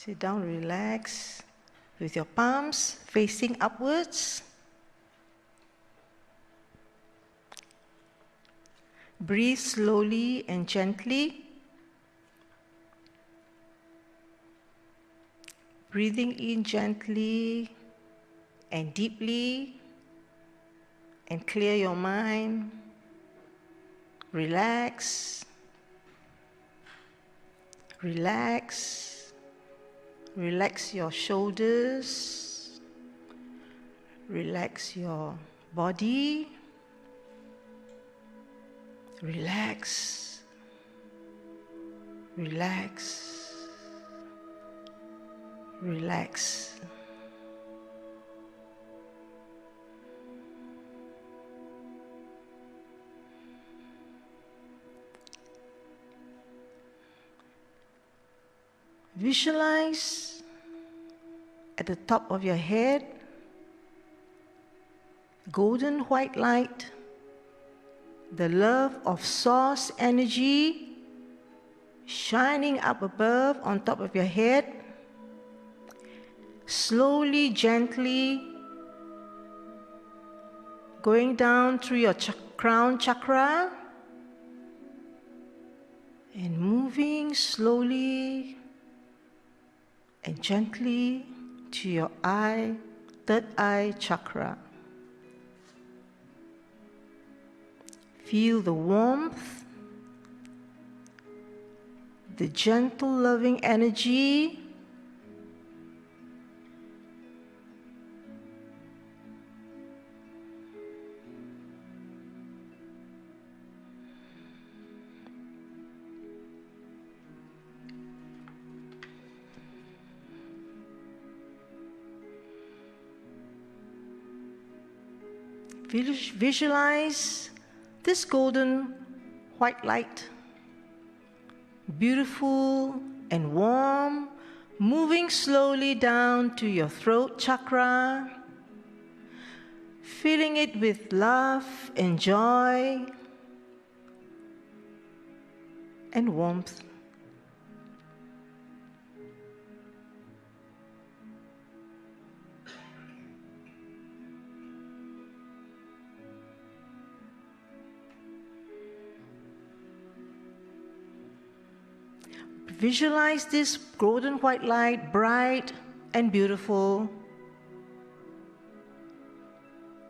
Sit down, relax, with your palms facing upwards. Breathe slowly and gently. Breathing in gently and deeply, and clear your mind. Relax. Relax. Relax your shoulders. Relax your body. Relax. Relax. Relax. Visualize at the top of your head golden white light, the love of source energy shining up above on top of your head, slowly, gently going down through your crown chakra and moving slowly and gently to your third eye chakra. Feel the warmth, the gentle, loving energy Visualize this golden white light, beautiful and warm, moving slowly down to your throat chakra, filling it with love and joy and warmth. Visualize this golden white light, bright and beautiful,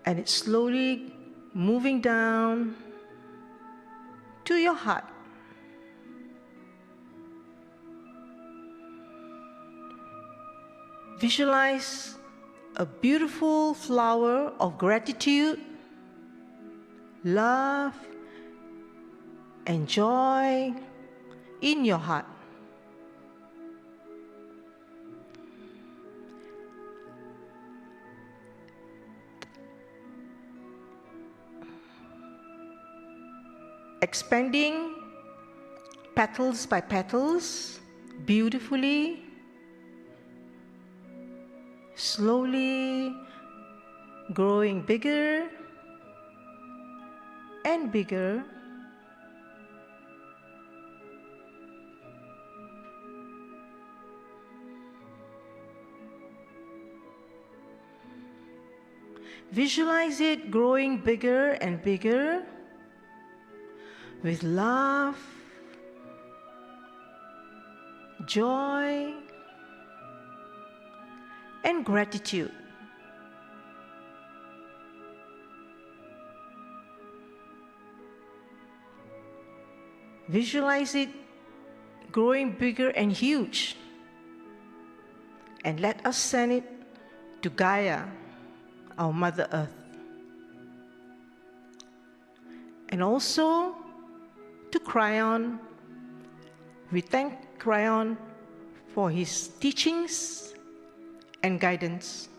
and it's slowly moving down to your heart. Visualize a beautiful flower of gratitude, love, and joy in your heart. Expanding petals by petals, beautifully, slowly growing bigger and bigger. Visualize it growing bigger and bigger with love, joy, and gratitude. Visualize it growing bigger and huge, and let us send it to Gaia, our Mother Earth, and also to Kryon. We thank Kryon for his teachings and guidance.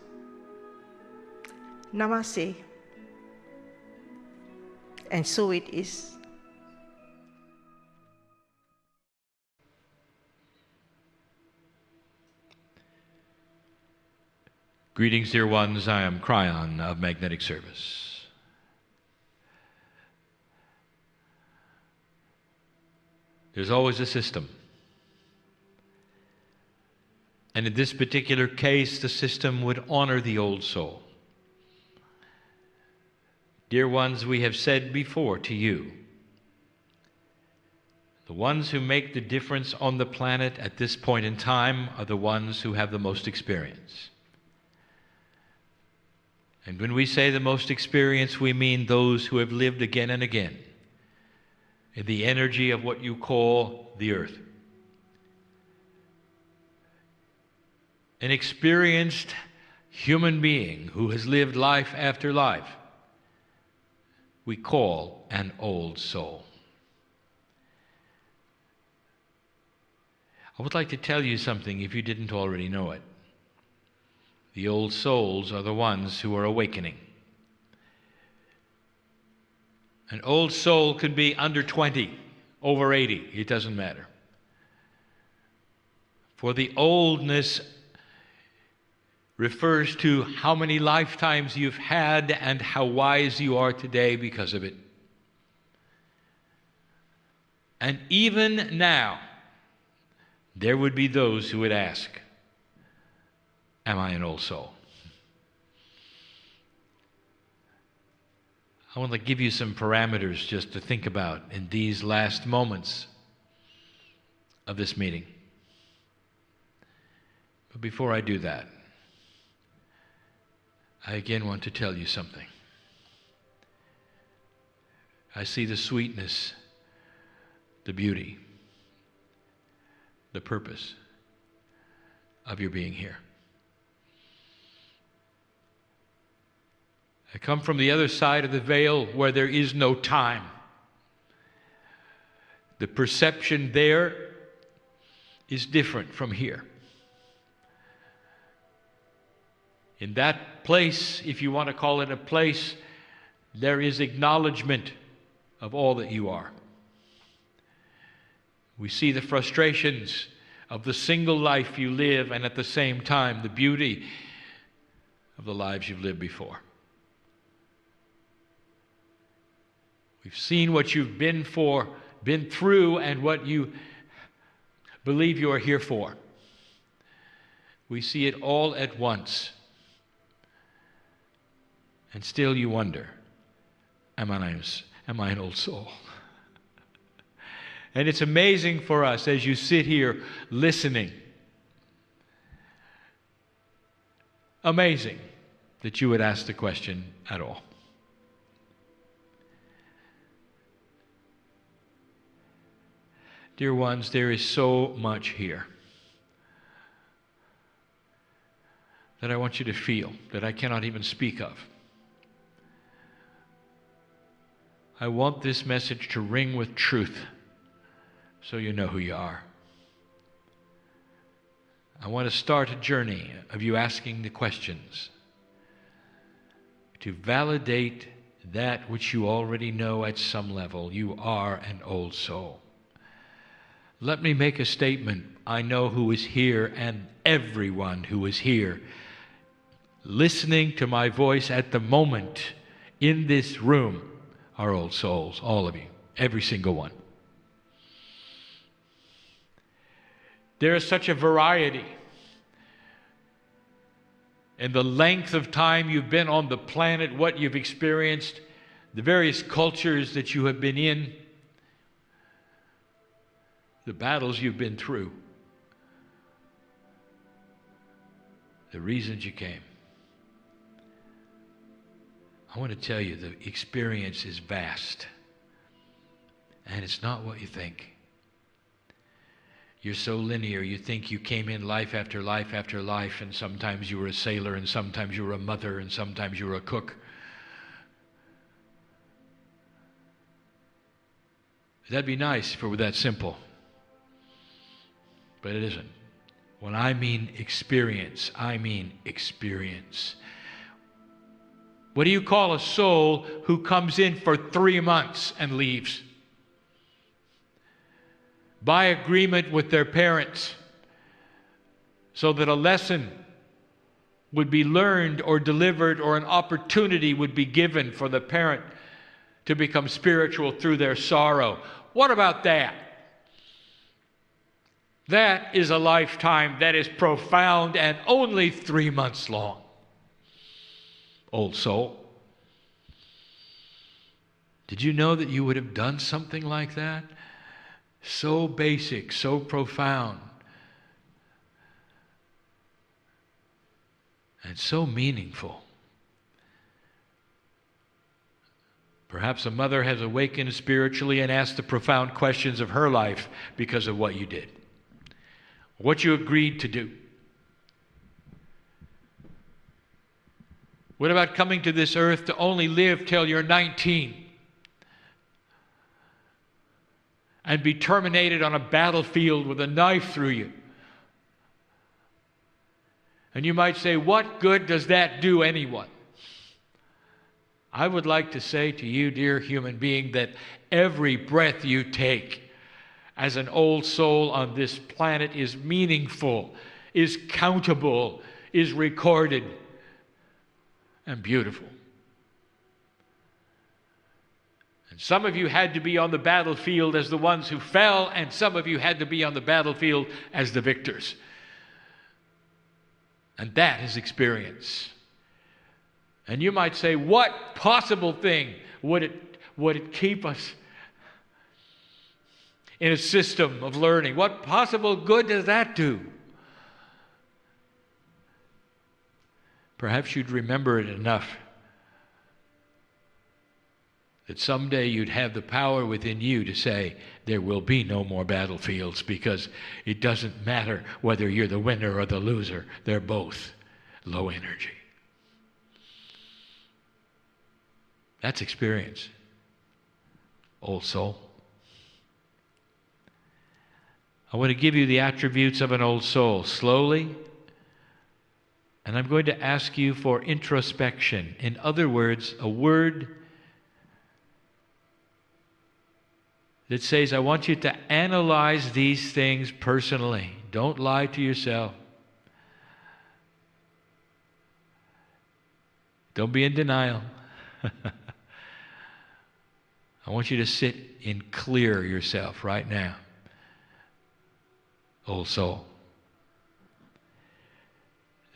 Namaste. And so it is. Greetings, dear ones. I am Kryon of Magnetic Service. There's always a system. And in this particular case, the system would honor the old soul. Dear ones, we have said before to you, the ones who make the difference on the planet at this point in time are the ones who have the most experience. And when we say the most experience, we mean those who have lived again and again in the energy of what you call the earth. An experienced human being who has lived life after life, we call an old soul. I would like to tell you something if you didn't already know it. The old souls are the ones who are awakening. An old soul could be under 20, over 80, it doesn't matter. For the oldness refers to how many lifetimes you've had and how wise you are today because of it. And even now, there would be those who would ask, am I an old soul? I want to give you some parameters just to think about in these last moments of this meeting. But before I do that, I again want to tell you something. I see the sweetness, the beauty, the purpose of your being here. I come from the other side of the veil where there is no time. The perception there is different from here. In that place, if you want to call it a place, there is acknowledgement of all that you are. We see the frustrations of the single life you live, and at the same time, the beauty of the lives you've lived before. We've seen what you've been through, and what you believe you are here for. We see it all at once. And still you wonder, am I an old soul? And it's amazing for us as you sit here listening. Amazing that you would ask the question at all. Dear ones, there is so much here that I want you to feel, that I cannot even speak of. I want this message to ring with truth so you know who you are. I want to start a journey of you asking the questions to validate that which you already know at some level. You are an old soul. Let me make a statement. I know who is here, and everyone who is here listening to my voice at the moment in this room are old souls, all of you, every single one. There is such a variety in the length of time you've been on the planet, what you've experienced, the various cultures that you have been in, the battles you've been through, the reasons you came. I want to tell you, the experience is vast, and it's not what you think. You're so linear. You think you came in life after life after life, and sometimes you were a sailor, and sometimes you were a mother, and sometimes you were a cook. That'd be nice if it were that simple, but it isn't. When I mean experience, I mean experience. What do you call a soul who comes in for 3 months and leaves? By agreement with their parents, so that a lesson would be learned or delivered, or an opportunity would be given for the parent to become spiritual through their sorrow. What about that? That is a lifetime that is profound and only 3 months long. Old soul. Did you know that you would have done something like that? So basic, so profound, and so meaningful. Perhaps a mother has awakened spiritually and asked the profound questions of her life because of what you did, what you agreed to do. What about coming to this earth to only live till you're 19 and be terminated on a battlefield with a knife through you? And you might say, what good does that do anyone? I would like to say to you, dear human being, that every breath you take as an old soul on this planet is meaningful, is countable, is recorded, and beautiful. And some of you had to be on the battlefield as the ones who fell, and some of you had to be on the battlefield as the victors. And that is experience. And you might say, what possible thing would it keep us in a system of learning? What possible good does that do? Perhaps you'd remember it enough that someday you'd have the power within you to say, there will be no more battlefields, because it doesn't matter whether you're the winner or the loser. They're both low energy. That's experience, old soul. I want to give you the attributes of an old soul slowly, and I'm going to ask you for introspection. In other words, a word that says, I want you to analyze these things personally. Don't lie to yourself. Don't be in denial. I want you to sit and clear yourself right now, old soul.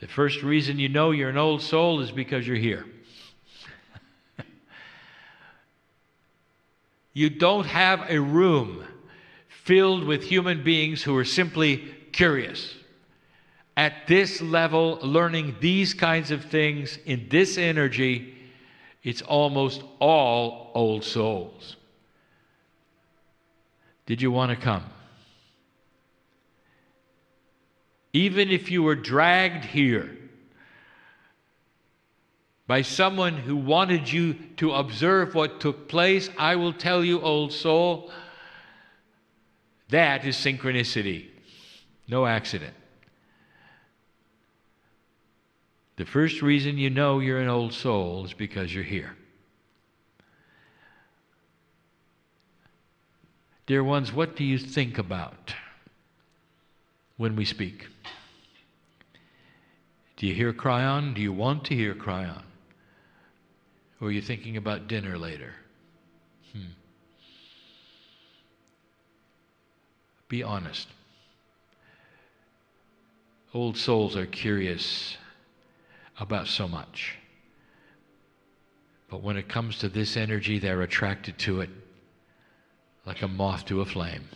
The first reason you know you're an old soul is because you're here. You don't have a room filled with human beings who are simply curious. At this level, learning these kinds of things in this energy, it's almost all old souls. Did you want to come? Even if you were dragged here by someone who wanted you to observe what took place, I will tell you, old soul, that is synchronicity, no accident. The first reason you know you're an old soul is because you're here. Dear ones, what do you think about when we speak? Do you hear Kryon? Do you want to hear Kryon? Or are you thinking about dinner later? Be honest. Old souls are curious about so much. But when it comes to this energy, they're attracted to it like a moth to a flame.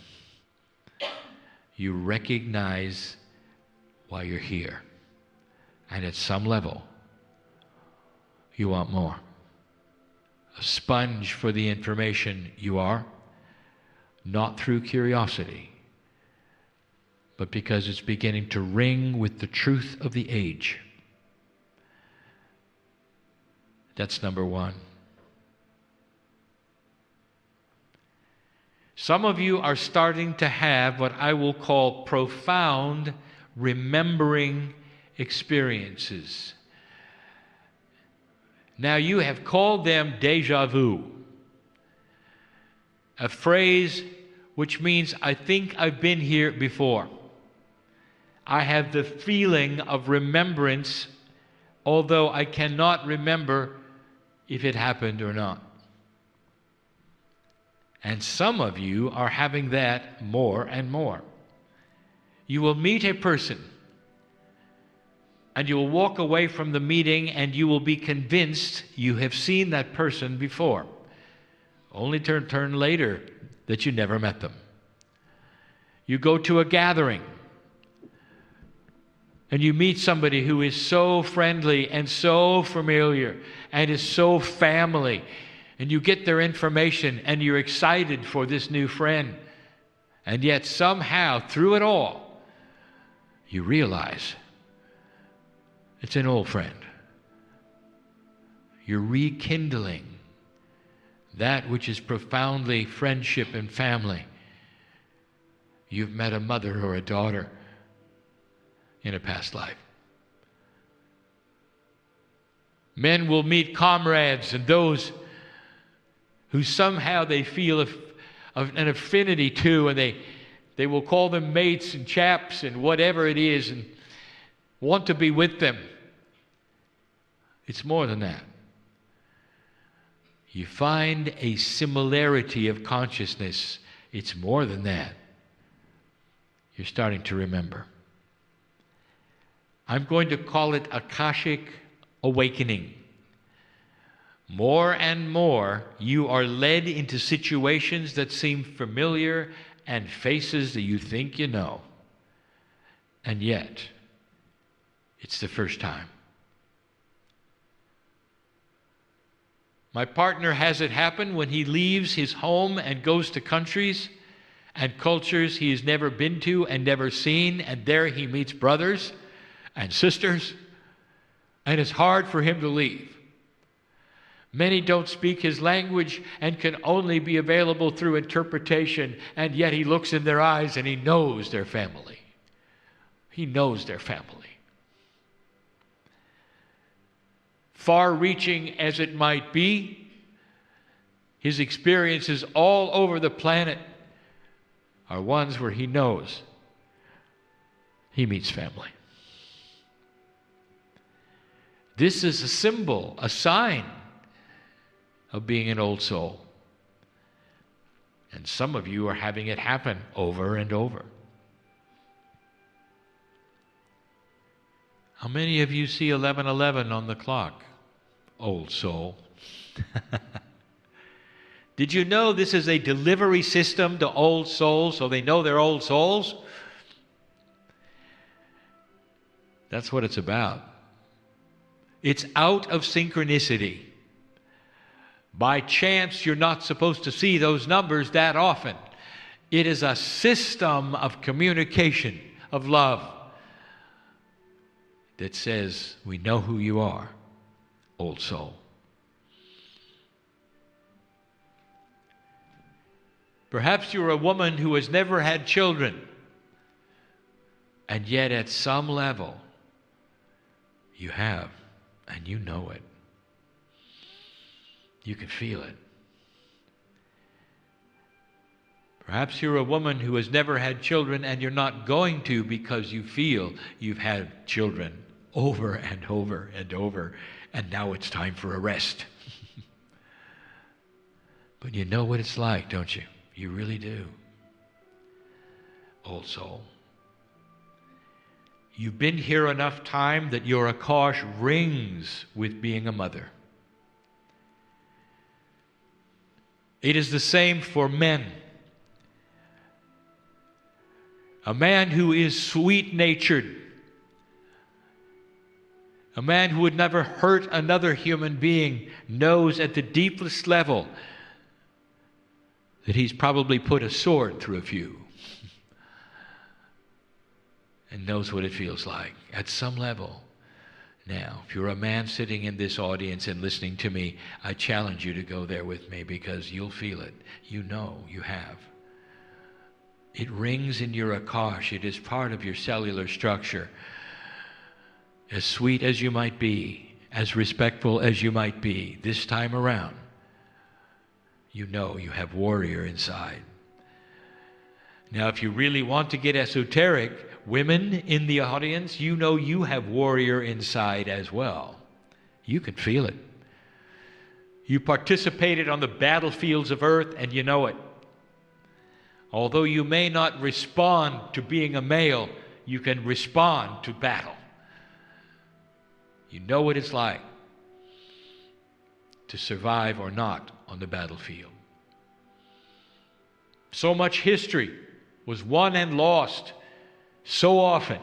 You recognize why you're here. And at some level, you want more. A sponge for the information you are, not through curiosity, but because it's beginning to ring with the truth of the age. That's number one. Some of you are starting to have what I will call profound remembering experiences. Now, you have called them déjà vu, a phrase which means I think I've been here before. I have the feeling of remembrance, although I cannot remember if it happened or not. And some of you are having that more and more. You will meet a person, and you will walk away from the meeting and you will be convinced you have seen that person before, only to turn later that you never met them. You go to a gathering and you meet somebody who is so friendly and so familiar and is so family, and you get their information and you're excited for this new friend, and yet somehow through it all you realize it's an old friend. You're rekindling that which is profoundly friendship and family. You've met a mother or a daughter in a past life. Men will meet comrades and those who somehow they feel an affinity to, and they will call them mates and chaps and whatever it is, and want to be with them. It's more than that. You find a similarity of consciousness. It's more than that. You're starting to remember. I'm going to call it Akashic awakening. More and more, you are led into situations that seem familiar and faces that you think you know. And yet, it's the first time. My partner has it happen when he leaves his home and goes to countries and cultures he has never been to and never seen, and there he meets brothers and sisters, and it's hard for him to leave. Many don't speak his language and can only be available through interpretation, and yet he looks in their eyes and he knows their family. He knows their family. Far-reaching as it might be, his experiences all over the planet are ones where he knows he meets family. This is a symbol, a sign of being an old soul. And some of you are having it happen over and over. How many of you see 11:11 on the clock? Old soul. Did you know this is a delivery system to old souls so they know they're old souls? That's what it's about. It's out of synchronicity. By chance, you're not supposed to see those numbers that often. It is a system of communication, of love, that says, we know who you are, old soul. Perhaps you're a woman who has never had children, and yet at some level, you have, and you know it. You can feel it. Perhaps you're a woman who has never had children and you're not going to because you feel you've had children over and over and over, and now it's time for a rest. But you know what it's like, don't you? You really do. Old soul. You've been here enough time that your Akash rings with being a mother. It is the same for men. A man who is sweet-natured, a man who would never hurt another human being, knows at the deepest level that he's probably put a sword through a few and knows what it feels like at some level. Now, if you're a man sitting in this audience and listening to me, I challenge you to go there with me because you'll feel it. You know you have. It rings in your Akash. It is part of your cellular structure. As sweet as you might be, as respectful as you might be, this time around, you know you have warrior inside. Now, if you really want to get esoteric, women in the audience, you know you have warrior inside as well. You can feel it. You participated on the battlefields of earth and you know it. Although you may not respond to being a male, you can respond to battle. You know what it's like to survive or not on the battlefield. So much history was won and lost so often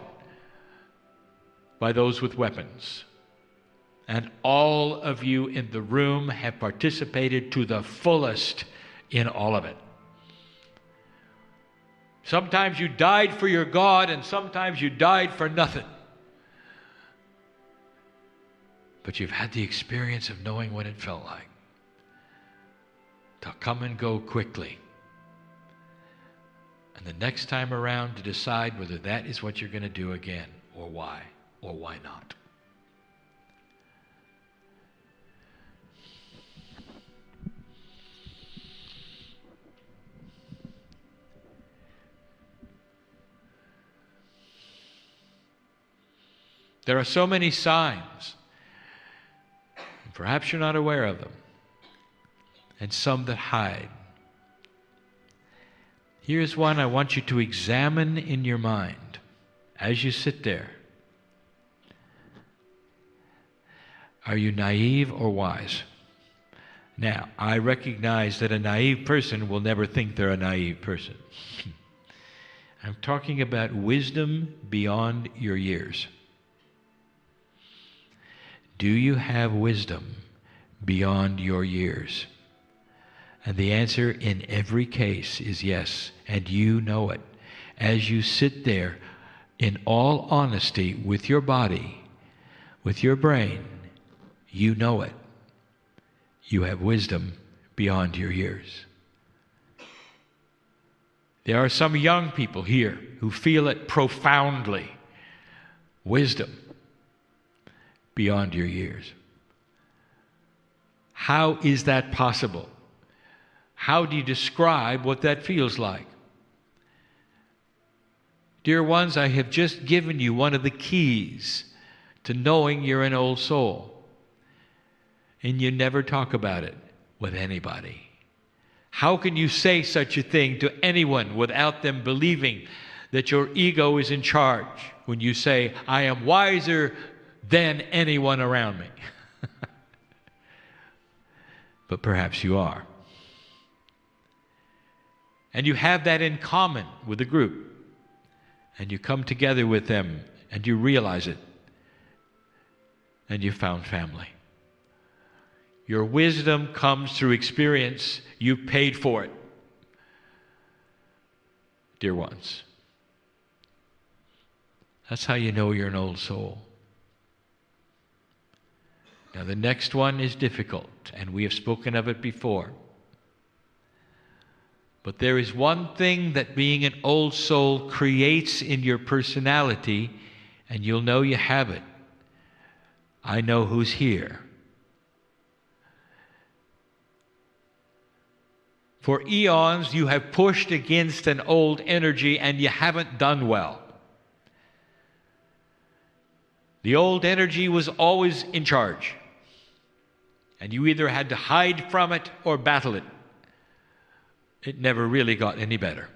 by those with weapons. And all of you in the room have participated to the fullest in all of it. Sometimes you died for your God, and sometimes you died for nothing. But you've had the experience of knowing what it felt like to come and go quickly. And the next time around to decide whether that is what you're going to do again, or why not. There are so many signs, and perhaps you're not aware of them, and some that hide. Here's one I want you to examine in your mind as you sit there. Are you naive or wise? Now, I recognize that a naive person will never think they're a naive person. I'm talking about wisdom beyond your years. Do you have wisdom beyond your years? And the answer in every case is yes, and you know it. As you sit there in all honesty with your body, with your brain, you know it. You have wisdom beyond your years. There are some young people here who feel it profoundly. Wisdom beyond your years. How is that possible? How do you describe what that feels like? Dear ones, I have just given you one of the keys to knowing you're an old soul. And you never talk about it with anybody. How can you say such a thing to anyone without them believing that your ego is in charge when you say, I am wiser than anyone around me? But perhaps you are. And you have that in common with a group. And you come together with them and you realize it. And you found family. Your wisdom comes through experience. You paid for it. Dear ones. That's how you know you're an old soul. Now the next one is difficult, and we have spoken of it before. But there is one thing that being an old soul creates in your personality, and you'll know you have it. I know who's here. For eons, you have pushed against an old energy, and you haven't done well. The old energy was always in charge, and you either had to hide from it or battle it. It never really got any better.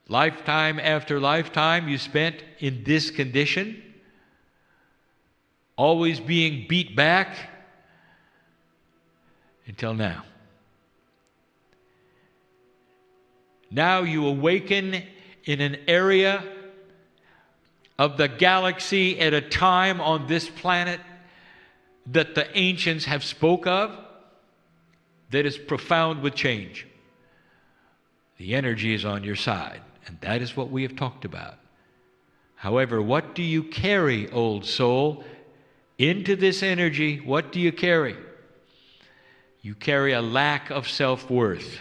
Lifetime after lifetime you spent in this condition, always being beat back, until now. Now you awaken in an area of the galaxy at a time on this planet that the ancients have spoke of, that is profound with change. The energy is on your side, and that is what we have talked about. However, what do you carry, old soul? Into this energy, what do you carry? You carry a lack of self-worth,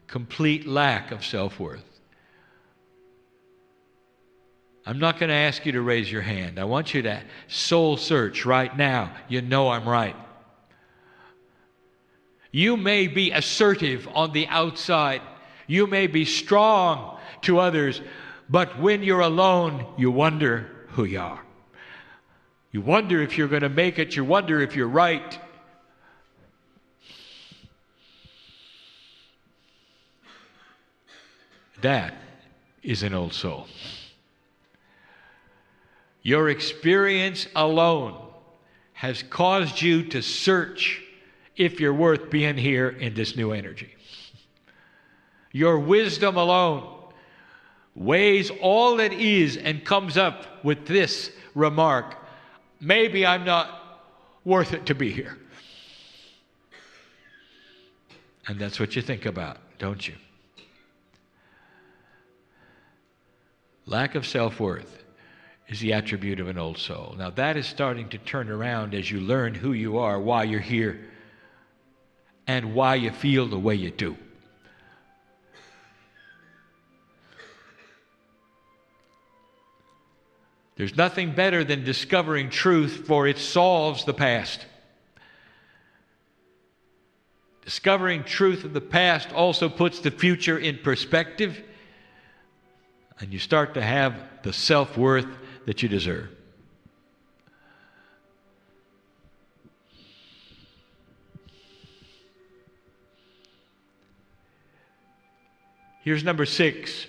complete lack of self-worth. I'm not going to ask you to raise your hand. I want you to soul search right now. You know I'm right. You may be assertive on the outside. You may be strong to others. But when you're alone, you wonder who you are. You wonder if you're going to make it. You wonder if you're right. That is an old soul. Your experience alone has caused you to search if you're worth being here in this new energy. Your wisdom alone weighs all that is and comes up with this remark: maybe I'm not worth it to be here. And that's what you think about, don't you? Lack of self-worth is the attribute of an old soul. Now that is starting to turn around as you learn who you are, why you're here, and why you feel the way you do. There's nothing better than discovering truth, for it solves the past. Discovering truth of the past also puts the future in perspective, and you start to have the self-worth that you deserve. Here's number 6.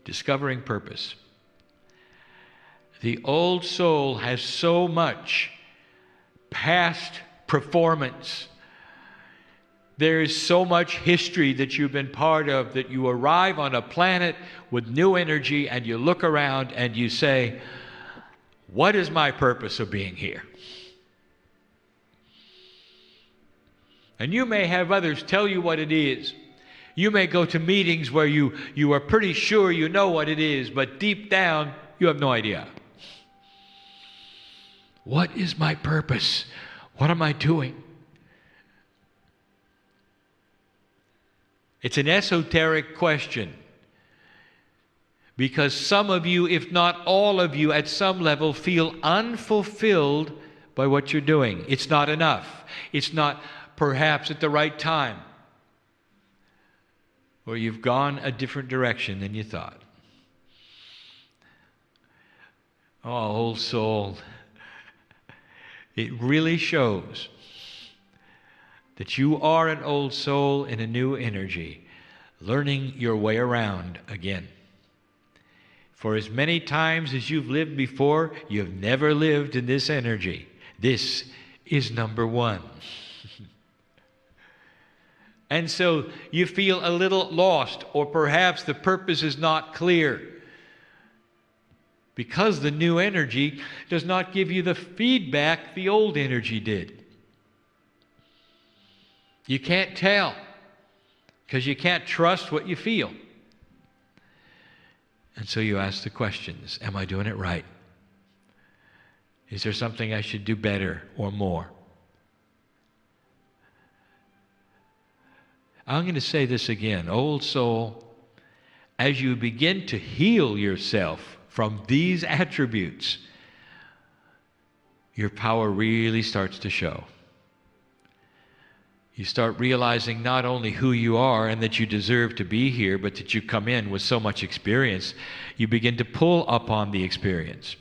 Discovering purpose. The old soul has so much past performance. There is so much history that you've been part of that you arrive on a planet with new energy and you look around and you say, what is my purpose of being here? And you may have others tell you what it is. You may go to meetings where you are pretty sure you know what it is, but deep down, you have no idea. What is my purpose? What am I doing? It's an esoteric question, because some of you, if not all of you, at some level feel unfulfilled by what you're doing. It's not enough. It's not perhaps at the right time. Or you've gone a different direction than you thought. Oh, old soul, it really shows that you are an old soul in a new energy, learning your way around again. For as many times as you've lived before, you've never lived in this energy. This is number 1. And so you feel a little lost, or perhaps the purpose is not clear, because the new energy does not give you the feedback the old energy did. You can't tell, because you can't trust what you feel. And so you ask the questions: am I doing it right? Is there something I should do better or more? I'm going to say this again. Old soul, as you begin to heal yourself from these attributes, your power really starts to show. You start realizing not only who you are and that you deserve to be here, but that you come in with so much experience, you begin to pull upon the experience.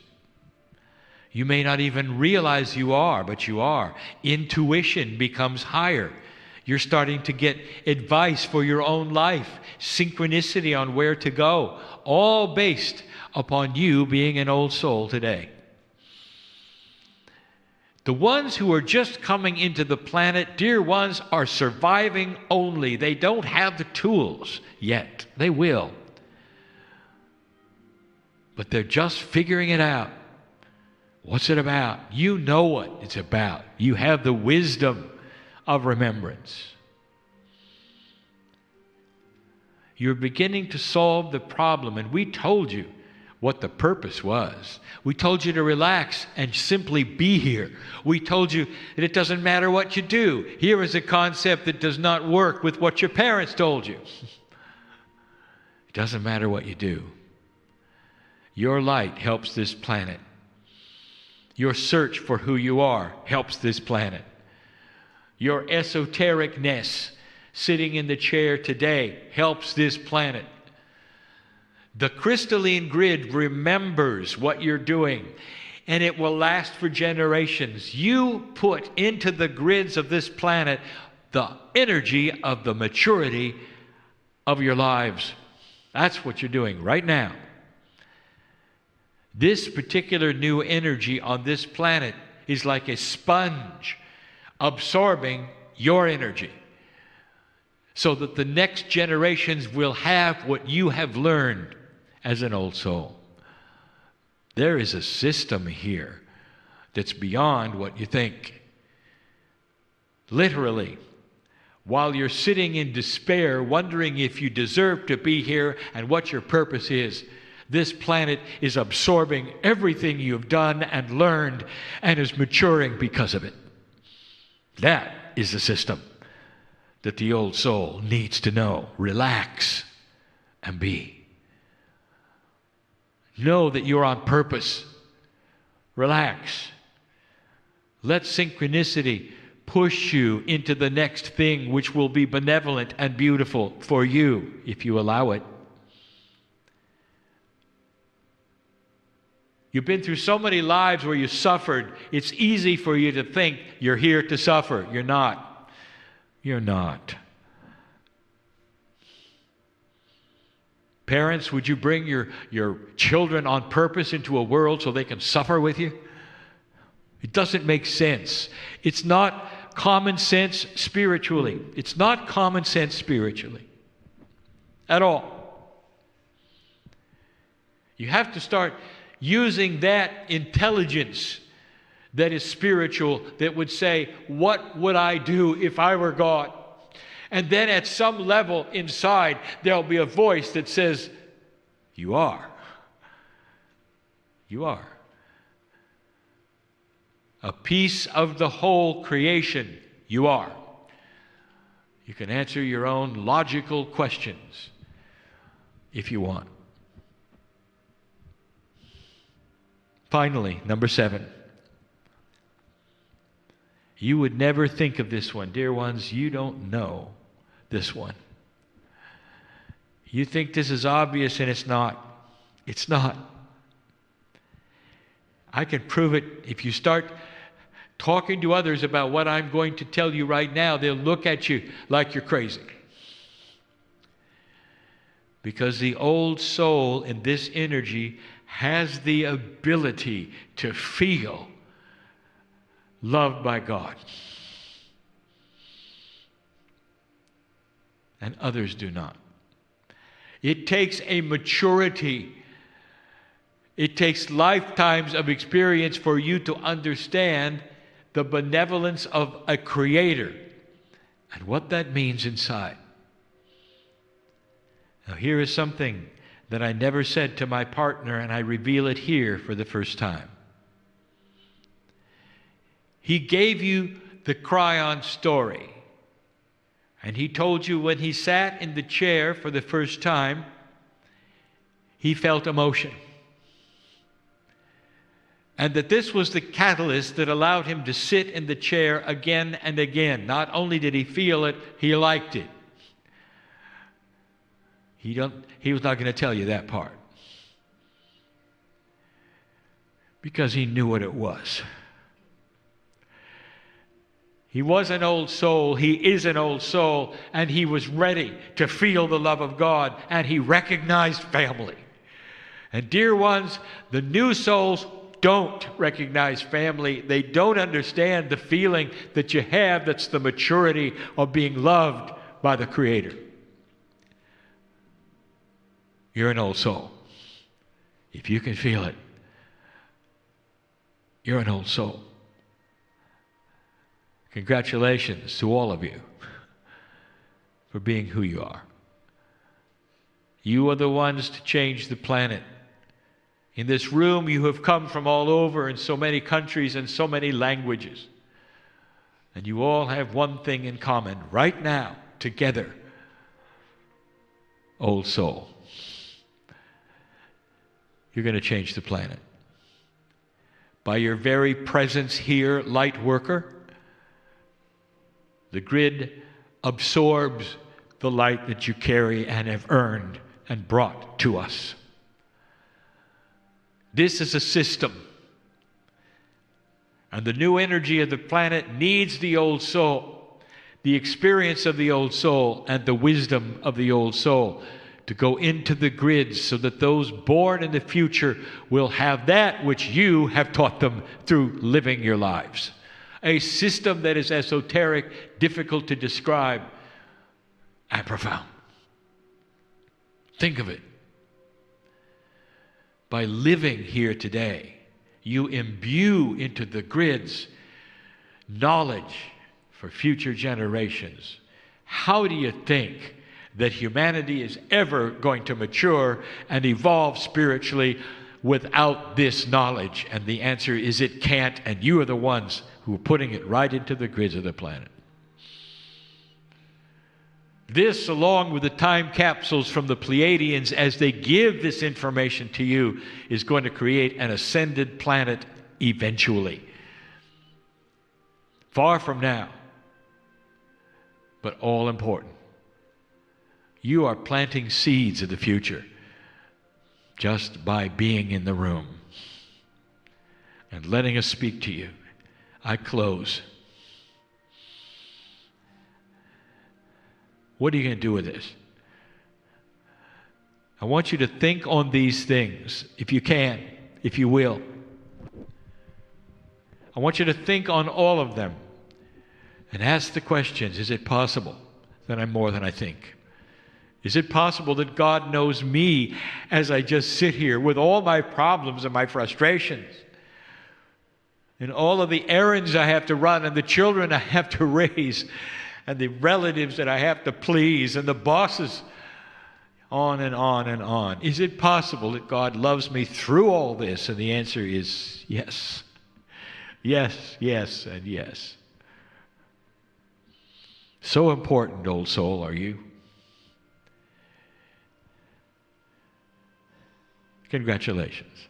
You may not even realize you are, but you are. Intuition becomes higher. You're starting to get advice for your own life, synchronicity on where to go, all based upon you being an old soul today. The ones who are just coming into the planet, dear ones, are surviving only. They don't have the tools yet. They will. But they're just figuring it out. What's it about? You know what it's about. You have the wisdom of remembrance. You're beginning to solve the problem, and we told you what the purpose was. We told you to relax and simply be here. We told you that it doesn't matter what you do. Here is a concept that does not work with what your parents told you. It doesn't matter what you do. Your light helps this planet. Your search for who you are helps this planet. Your esotericness, sitting in the chair today, helps this planet. The crystalline grid remembers what you're doing, and it will last for generations. You put into the grids of this planet the energy of the maturity of your lives. That's what you're doing right now. This particular new energy on this planet is like a sponge absorbing your energy, so that the next generations will have what you have learned as an old soul. There is a system here that's beyond what you think. Literally, while you're sitting in despair, wondering if you deserve to be here and what your purpose is, this planet is absorbing everything you've done and learned and is maturing because of it. That is the system that the old soul needs to know. Relax and be. Know that you're on purpose. Relax. Let synchronicity push you into the next thing, which will be benevolent and beautiful for you if you allow it. You've been through so many lives where you suffered. It's easy for you to think you're here to suffer. You're not. You're not. Parents, would you bring your children on purpose into a world so they can suffer with you? It doesn't make sense. It's not common sense spiritually. It's not common sense spiritually at all. You have to start using that intelligence that is spiritual, that would say, what would I do if I were God? And then at some level inside, there'll be a voice that says, you are. You are. A piece of the whole creation, you are. You can answer your own logical questions if you want. Finally, number 7. You would never think of this one. Dear ones, you don't know this one. You think this is obvious, and it's not. It's not. I can prove it. If you start talking to others about what I'm going to tell you right now, they'll look at you like you're crazy. Because the old soul in this energy has the ability to feel loved by God. And others do not. It takes a maturity. It takes lifetimes of experience for you to understand the benevolence of a creator and what that means inside. Now, here is something that I never said to my partner, and I reveal it here for the first time. He gave you the Kryon story. And he told you when he sat in the chair for the first time, he felt emotion. And that this was the catalyst that allowed him to sit in the chair again and again. Not only did he feel it, he liked it. He was not going to tell you that part. Because he knew what it was. He was an old soul, he is an old soul, and he was ready to feel the love of God, and he recognized family. And dear ones, the new souls don't recognize family. They don't understand the feeling that you have that's the maturity of being loved by the Creator. You're an old soul. If you can feel it, you're an old soul. Congratulations to all of you for being who you are. You are the ones to change the planet. In this room, you have come from all over in so many countries and so many languages. And you all have one thing in common right now, together. Old soul. You're going to change the planet. By your very presence here, light worker, the grid absorbs the light that you carry and have earned and brought to us. This is a system. And the new energy of the planet needs the old soul. the experience of the old soul and the wisdom of the old soul, to go into the grids so that those born in the future will have that which you have taught them through living your lives. A system that is esoteric, difficult to describe, and profound. Think of it. By living here today, you imbue into the grids knowledge for future generations. How do you think that humanity is ever going to mature and evolve spiritually without this knowledge? And the answer is it can't, and you are the ones who are putting it right into the grids of the planet. This, along with the time capsules from the Pleiadians, as they give this information to you, is going to create an ascended planet eventually. Far from now, but all important. You are planting seeds of the future just by being in the room and letting us speak to you. I close. What are you going to do with this? I want you to think on these things, if you can, if you will. I want you to think on all of them and ask the questions. Is it possible that I'm more than I think? Is it possible that God knows me as I just sit here with all my problems and my frustrations and all of the errands I have to run and the children I have to raise and the relatives that I have to please and the bosses, on and on and on? Is it possible that God loves me through all this? And the answer is yes. Yes, yes, and yes. So important, old soul, are you? Congratulations.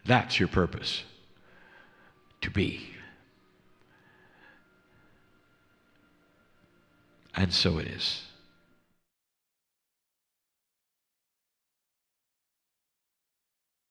That's your purpose, to be. And so it is.